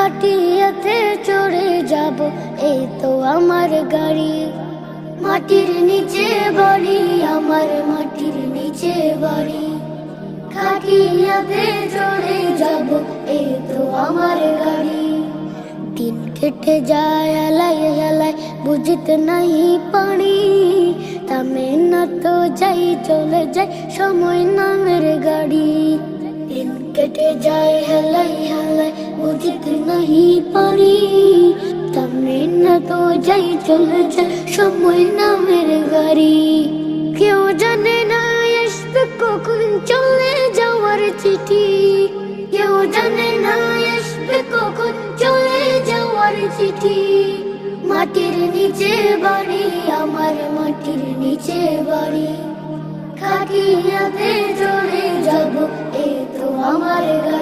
খাটিয়াতে চড়ে যাব, এই তো আমার গাড়ি। মাটির নিচে বাড়ি আমার, মাটির নিচে বাড়ি। খাটিয়াতে চড়ে যাব, এই তো আমার গাড়ি। দিন কেটে যায় এলাই এলাই, বুঝতে নাই পারি। থামে না তো যাই, চলে যায় সময় নামের গাড়ি। দিন কেটে যায় হেলাই হেলাই, বুঝতে নাহি পারি। থামে না তো যাই, চলে যায় সময় নামের গাড়ি। কেউ জানে না আসবে কখন চলে যাওয়ার চিঠি। কেউ জানে না আসবে কখন চলে যাওয়ার চিঠি। মাটির নিচে বাড়ি আমার, মাটির নিচে বাড়ি। খাটিয়াতে চড়ে যাব, এই তো আমার গাড়ি।